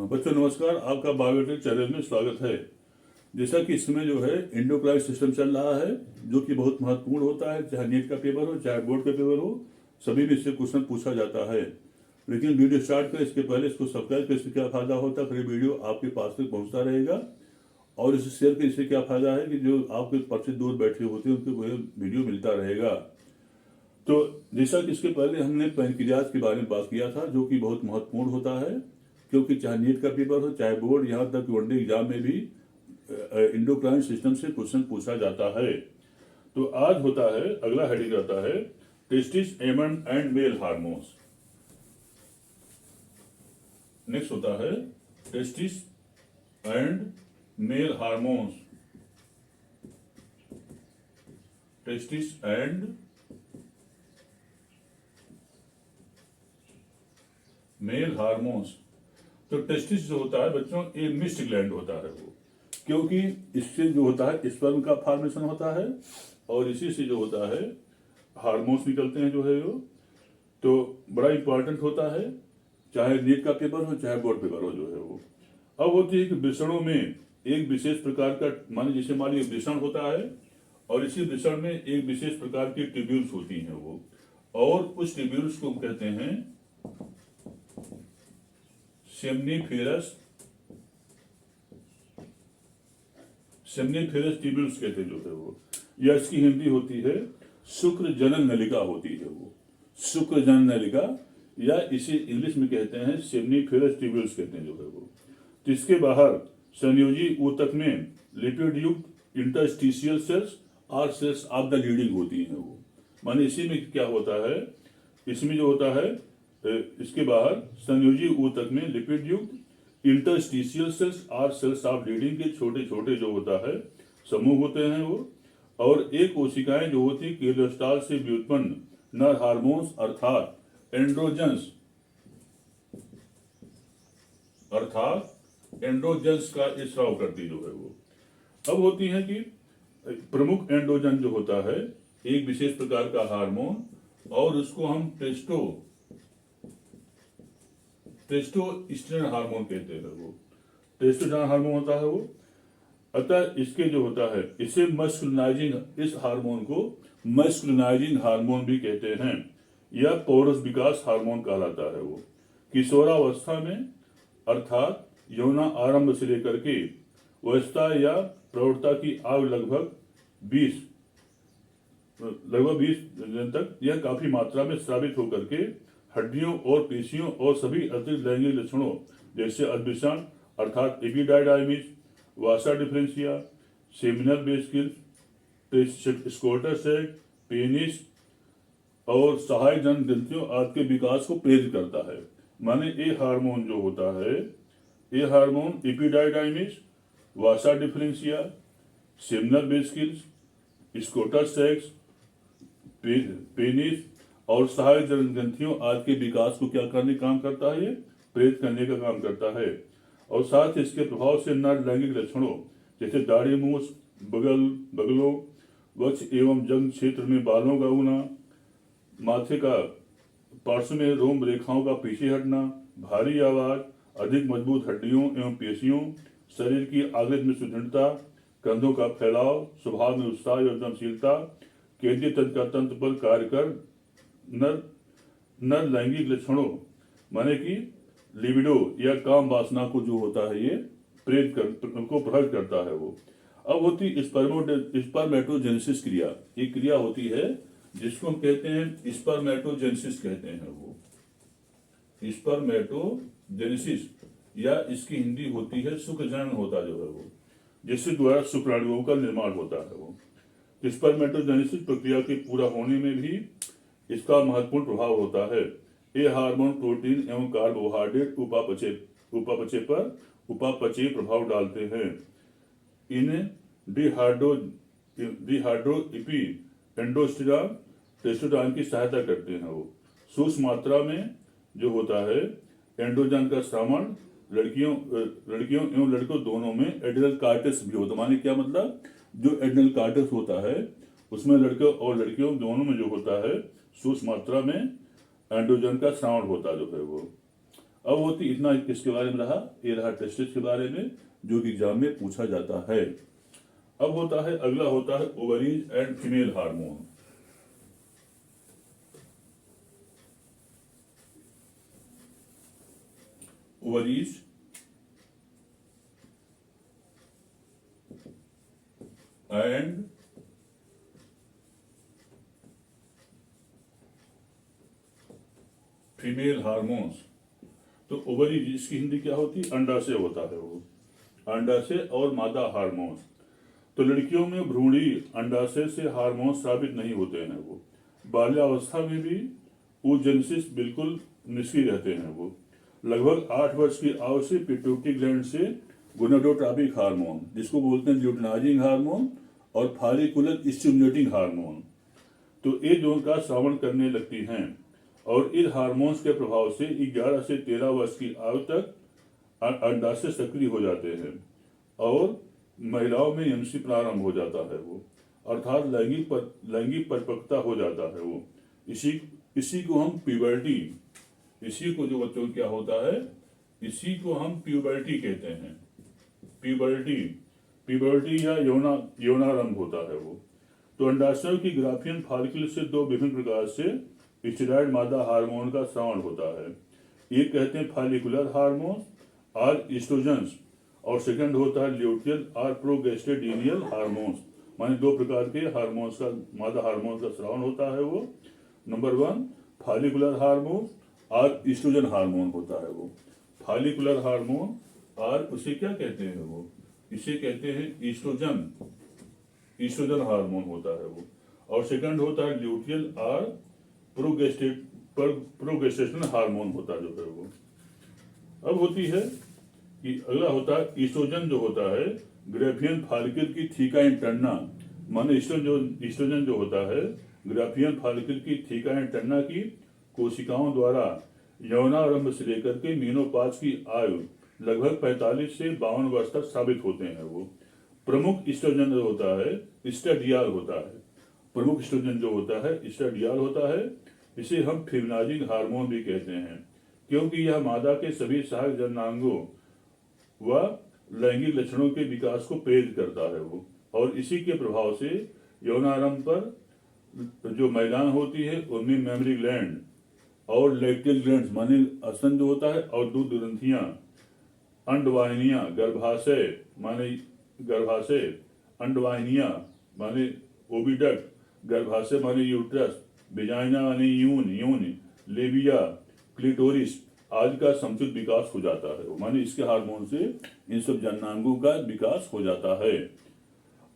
बच्चों नमस्कार, आपका बायोटेक चैनल में स्वागत है। जैसा कि इसमें जो है एंडोक्राइन सिस्टम चल रहा है, जो कि बहुत महत्वपूर्ण होता है। चाहे नीट का पेपर हो, चाहे बोर्ड का पेपर हो, सभी में इससे क्वेश्चन पूछा जाता है। लेकिन वीडियो स्टार्ट करें इसके पहले इसको सब्सक्राइब करें। इससे क्या फायदा होता है, फिर वीडियो आपके पास तक पहुंचता रहेगा। और इसे शेयर करें, इससे क्या फायदा है कि जो आपके परिचित दूर बैठे होते हैं उनको वह वीडियो मिलता रहेगा। तो जैसा कि इसके पहले हमने पैनक्रियाज के बारे में बात किया था, जो कि बहुत महत्वपूर्ण होता है, क्योंकि चाहे नीट का पेपर हो, चाहे बोर्ड, यहाँ तक वनडे एग्जाम में भी एंडोक्राइन सिस्टम से क्वेश्चन पूछा जाता है। तो आज होता है, अगला हेडिंग रहता है testis and male hormones. Next होता है testis and male hormones. Testis and male hormones. तो टेस्टिस जो होता है बच्चों, ये मिस्ट ग्लैंड होता है वो, क्योंकि इससे जो होता है स्पर्म का फॉर्मेशन होता है और इसी से जो होता है हार्मोन्स निकलते हैं जो है वो। तो बड़ा इंपॉर्टेंट होता है, चाहे नीट का पेपर हो चाहे बोर्ड पेपर हो जो है वो। अब होती है कि वृषणों में एक विशेष प्रकार का, जैसे मान लीजिए वृषण होता है और इसी वृषण में एक विशेष प्रकार की ट्यूब्यूल्स होती हैं वो, और उस ट्यूब्यूल्स को हम कहते हैं सेमनीफेरस ट्यूब्यूल्स कहते हैं जो है वो। या इसकी हिंदी होती है शुक्र जनन नलिका होती है वो, शुक्र जनन नलिका, या इसे इंग्लिश में कहते हैं सेमनीफेरस ट्यूब्यूल्स कहते हैं जो है वो। तो इसके बाहर संयोजी ऊतक में लिपिड युक्त इंटरस्टिशियल सेल्स और सेल्स ऑफ द लीडिंग होती हैं वो। माने इसी में क्या होता है, इसमें जो होता है इसके बाहर संयोजी ऊतक में लिपिड युक्त इंटरस्टिशियल सेल्स और सेल्स ऑफ लीडिंग के छोटे छोटे जो होता है समूह होते हैं वो। और एक कोशिकाएं जो होती है कोलेस्ट्रॉल से व्युत्पन्न नर हार्मोन्स अर्थात एंड्रोजन्स का स्राव करती जो है वो। अब होती है कि प्रमुख एंड्रोजन जो होता है एक विशेष प्रकार का हार्मोन, और उसको हम टेस्टोस्टेरोन हार्मोन कहते हैं वो। टेस्टोस्टेरोन हार्मोन होता है वो। अतः इसके जो होता है इसे इस हार्मोन को मस्कुलिनाइजिंग हार्मोन भी कहते हैं, या पौरुष विकास हार्मोन कहलाता है वो। किशोरावस्था में अर्थात यौना आरंभ से लेकर के वयस्कता या प्रौढ़ता की आयु लगभग 20 दिन तक यह काफी मात्रा में स्रावित होकर के हड्डियों और पेशियों और सभी अतिरिक्त लैंगिक लक्षणों जैसे अद्विषण अर्थात epididymis, vasa deferentia, seminal vesicles, scrotal sac, penis और सहायक जनन ग्रंथियों आदि के विकास को प्रेरित करता है। माने ये हार्मोन जो होता है, ये hormone एपिडाइडाइमिस, vasa deferentia, seminal vesicles, scooter सैक्स, penis और सहायक जनन ग्रंथियों आदि के विकास को क्या करने काम करता है, ये प्रेरित करने का काम करता है। और साथ ही इसके प्रभाव से नर लैंगिक लक्षणों जैसे दाढ़ी मूछ, बगलों, वक्ष एवं जंग क्षेत्र में बालों का उगना, माथे का पार्श्व में रोम रेखाओं का पीछे हटना, भारी आवाज, अधिक मजबूत हड्डियों एवं पेशियों, शरीर की आगृत में सुदृढ़ता, कंधों का फैलाव, स्वभाव में उत्साह एवं उद्यमशीलता, केंद्रीय तंत्र पर कार्य कर नर लैंगिक लक्षणों माने कि लिबिडो या काम वासना को जो होता है ये प्रभावित करता है वो। अब होती स्पर्मेटोजेनेसिस क्रिया, ये क्रिया होती है जिसको हम कहते हैं स्पर्मेटोजेनेसिस कहते हैं वो। स्पर्मेटोजेनेसिस या इसकी हिंदी होती है शुक्र जनन होता जो है वो, जिससे द्वारा शुक्राणुओं का निर्माण होता है वो। स्पर्मेटोजेनेसिस प्रक्रिया के पूरा होने में भी इसका महत्वपूर्ण प्रभाव होता है। ये हार्मोन प्रोटीन एवं कार्बोहाइड्रेट उपापचय प्रभाव डालते हैं। इन्हें डिहाइड्रोइपी एंडोस्टेरॉन टेस्टोस्टेरोन की सहायता करते हैं वो। सूक्ष्म मात्रा में जो होता है एंड्रोजन का श्रावण लड़कियों एवं लड़कों दोनों में एड्रिनल कार्टेक्स भी होता है। माने क्या मतलब, जो एड्रिनल कार्टेक्स होता है उसमें लड़कों और लड़कियों दोनों में जो होता है सूक्ष्म मात्रा में एंड्रोजन का श्रावण होता जो है वो। अब होती इतना किसके बारे में रहा, ये रहा टेस्टिस के बारे में जो कि एग्जाम में पूछा जाता है। अब होता है अगला होता है ovaries and female hormone. Ovaries and female hormones. तो ओवरीज इसकी हिंदी क्या होती है, अंडाशय होता है वो, अंडाशय और मादा हार्मोन्स। तो लड़कियों में भ्रूणी अंडाशय से हार्मोन स्रावित नहीं होते हैं, वो बाल्यावस्था में भी oogenesis बिल्कुल निष्क्रिय रहते हैं। वो लगभग 8 वर्ष की आयु से पिट्यूटरी ग्लैंड से गोनाडोट्रोपिक हार्मोन जिसको बोलते हैं ल्यूटिनाइजिंग हार्मोन और फॉलिकुलर स्टिमुलेटिंग हार्मोन, तो ये दोनों का श्रावण करने लगती हैं और इन हार्मोन्स के प्रभाव से 11 से 13 वर्ष की आयु तक अंडाशय सक्रिय हो जाते हैं और महिलाओं में एमसी प्रारंभ हो जाता है वो, अर्थात लैंगिक परिपक्वता हो जाता है वो। इसी को हम प्यूबर्टी, इसी को जो बच्चों क्या होता है, इसी को हम प्यूबर्टी कहते हैं। प्यूबर्टी या यौनारंभ होता है वो। तो अंडाशय की ग्राफियन फॉलिकल से दो विभिन्न प्रकार से स्टेरॉइड मादा हार्मोन का स्रावण होता है। एक कहते हैं फॉलिकुलर हार्मोन और एस्ट्रोजेंस और सेकंड होता है ल्यूटियल और प्रोगेस्टेडिनियल हार्मोन्स, माने दो प्रकार के हार्मोन्स का मादा हार्मोन का स्रावण होता है वो। नंबर 1 फॉलिकुलर हार्मोन और एस्ट्रोजन हार्मोन होता है वो। फॉलिकुलर हार्मोन और उसे क्या कहते हैं वो, इसे कहते हैं ईस्ट्रोजन हार्मोन होता है वो। और सेकंड होता है ल्यूटियल और प्रोगेस्टेशनल हार्मोन होता जो है वो। अब होती है कि अगला होता है ईस्ट्रोजन जो होता है ग्राफियन फॉलिकल की थीका इंटरना, माने ईस्ट्रोजन जो होता है ग्राफियन फॉलिकल की थीका इंटरना की कोशिकाओं द्वारा यौनारंभ से लेकर के मीनोपाज की आयु लगभग 45 से 52 वर्ष तक साबित होते हैं वो। प्रमुख ईस्ट्रोजन जो होता है एस्ट्राडियोल होता है, प्रमुख ईस्ट्रोजन जो होता है एस्ट्राडियोल होता है। इसे हम फेमिनाइजिंग हार्मोन भी कहते हैं क्योंकि यह मादा के सभी सहायक जननांगों व लैंगिक लक्षणों के विकास को प्रेरित करता है वो। और इसी के प्रभाव से यौनारंभ पर जो महिलाएं होती है उनमें मेमरी ग्लैंड और लैक्टियल ग्लैंड माने स्तन जो होता है और दूध ग्रंथियां, अंडवाहिनियां, गर्भाशय, अंडवाहिनियां माने ओविडक्ट, गर्भाशय माने यूट्रस, विजाइना माने यून, लेबिया, क्लिटोरिस आदि का समुचित विकास हो जाता है, माने इसके हार्मोन से इन सब जननांगों का विकास हो जाता है।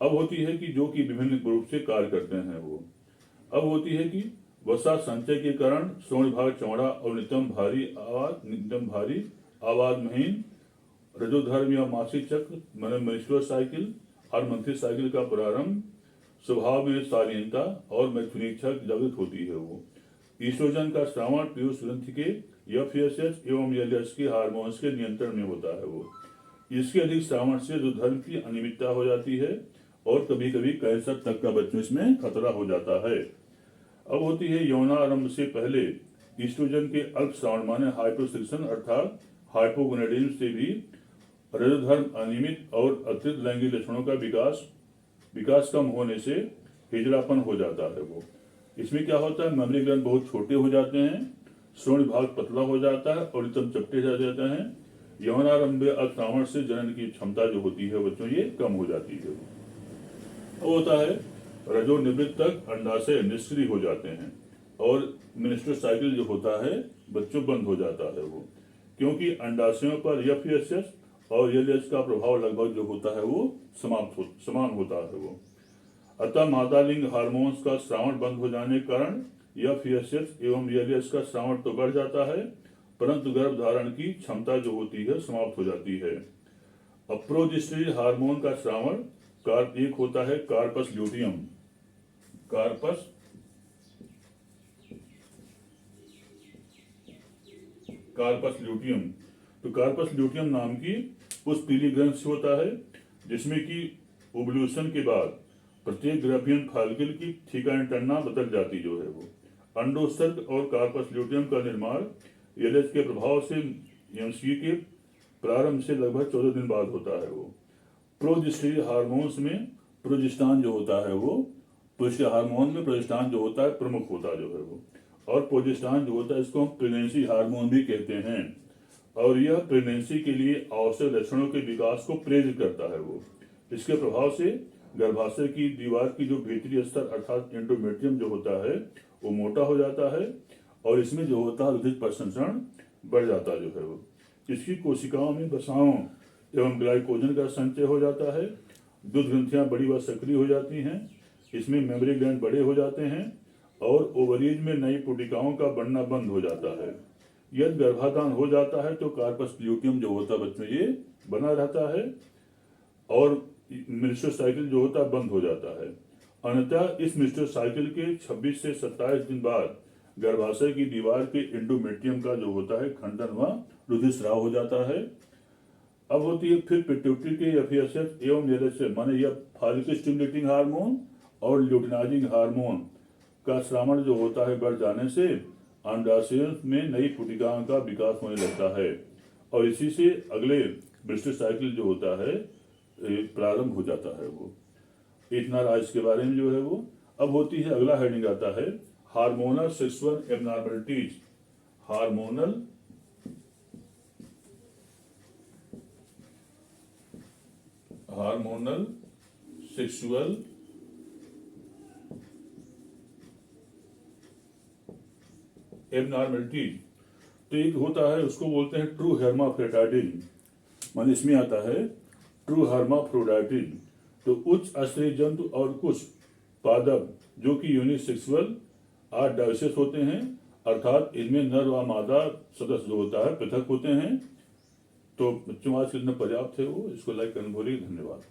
अब होती है कि जो कि विभिन्न रूप से कार्य करते हैं वो। अब होती है कि वसा संचय के कारण श्रोण भाग चौड़ा और नित्यम भारी आवाजहीन रजोधर्म या मासिक चक्र माने मेंस्ट्रुअल साइकिल और मंथली साइकिल का प्रारंभ, स्वभाव में शालीनता और मैथुनी इच्छा जागृत होती है वो। ईस्ट्रोजन का श्रावण पीयूष ग्रंथि के एफएसएच एवं एलएच के हार्मोन्स के नियंत्रण में होता है वो। इसके अधिक श्रावण से रजोधर्म की अनियमितता हो जाती है और कभी कभी कैंसर तक का बच्चों इसमें खतरा हो जाता है। अब होती है यौनारंभ से पहले ईस्ट्रोजन के अल्प श्रावण माने हाइपोसेक्शन अर्थात हाइपोगोनाडिज्म से भी रजोधर्म अनियमित और अतिरिक्त लैंगिक लक्षणों का विकास कम होने से हिजड़ापन हो जाता है वो। इसमें क्या होता है, मेमरी ग्लैंड बहुत छोटे हो जाते हैं, श्रोण भाग पतला हो जाता है और एकदम चपटे जा जाते हैं। यौनारंभ अल्पश्रावण से जनन की क्षमता जो होती है बच्चों ये कम हो जाती है। वो होता है रजो निवृत्त तक अंडाशय निष्क्रिय हो जाते हैं और मेंस्ट्रुअल साइकिल जो होता है बच्चों बंद हो जाता है वो, क्योंकि अंडाशयों पर एफएसएच और एलएच का प्रभाव लगभग जो होता है वो समान होता है वो। अतः मादालिंग हार्मोन्स का श्रावण बंद हो जाने के कारण एफएसएच एवं एलएच का श्रावण तो बढ़ जाता है परंतु गर्भ धारण की क्षमता जो होती है समाप्त हो जाती है। प्रोजेस्टेरोन हार्मोन का श्रावण एक होता है कार्पस ल्यूटियम, तो कार्पस ल्यूटियम नाम की उस पीली ग्रंथि से होता है जिसमें कि ओवुलेशन के बाद प्रत्येक ग्राफियन फॉलिकल की थीका इंटरना बदल जाती जो है वो। अंडोत्सर्ग और कार्पस ल्यूटियम का निर्माण एलएच के प्रभाव से एमसीयू के प्रारंभ से लगभग 14 दिन बाद होता है वो। प्रोजेस्टेरिन हार्मोन्स में प्रोजेस्टेरॉन जो होता है वो, पुरुषीय हार्मोन में प्रोजेस्टेरॉन जो होता है प्रमुख होता जो है वो, और प्रोजेस्टेरॉन जो होता है इसको हम प्रेगनेंसी हार्मोन भी कहते हैं, और यह प्रेगनेंसी के लिए आवश्यक लक्षणों के विकास को प्रेरित करता है वो। इसके प्रभाव से गर्भाशय की दीवार की जो भीतरी स्तर अर्थात एंडोमेट्रियम जो होता है वो मोटा हो जाता है, और इसमें जो होता है अधिक प्रसंस्करण बढ़ जाता जो है वो। इसकी कोशिकाओं में वसाओं एवं ग्लाइकोजन का संचय हो जाता है, दूध ग्रंथियां बड़ी व सक्रिय हो जाती हैं, इसमें मेमोरी ग्लैंड बड़े हो जाते हैं, और ओवरीज में नई पुटिकाओं का बनना बंद हो जाता है। यदि गर्भाधान हो जाता है तो कार्पस ल्यूटियम जो होता है बच्चों ये बना रहता है, और मिनिस्टर साइकिल जो होता है बंद हो जाता है। अन्यथा इस मिनिस्टर साइकिल के 26 से 27 दिन बाद गर्भाशय की दीवार के एंडोमेट्रियम का जो होता है खंडन व रुधिरस्राव हो जाता है। अब होती है फिर पिट्यूटरी के एफएसएच एवं एलएचए माने यह फॉलिक स्टिमुलेटिंग हार्मोन और ल्यूटिनाइजिंग हार्मोन का श्रावण जो होता है बढ़ जाने से अंडाशय में नई पुटिकाओं का विकास होने लगता है, और इसी से अगले मिनिस्टर साइकिल जो होता है प्रारंभ हो जाता है वो। इतना राज के बारे में जो है वो। अब होती है अगला हेडिंग आता है hormonal sexual abnormalities. Hormonal sexual abnormalities. तो एक होता है उसको बोलते हैं ट्रू हेर्माफ्रोडाइटिज्म, मान इसमें आता है ट्रू हेर्माफ्रोडाइटिज्म। तो उच्च स्तरीय जंतु और कुछ पादप जो कि यूनिसेक्सुअल और डाइवर्स होते हैं, अर्थात इनमें नर व मादा सदस्य जो होता है पृथक होते हैं। तो बच्चों आज कितना पर्याप्त है वो, इसको लाइक करने बोलिए। धन्यवाद।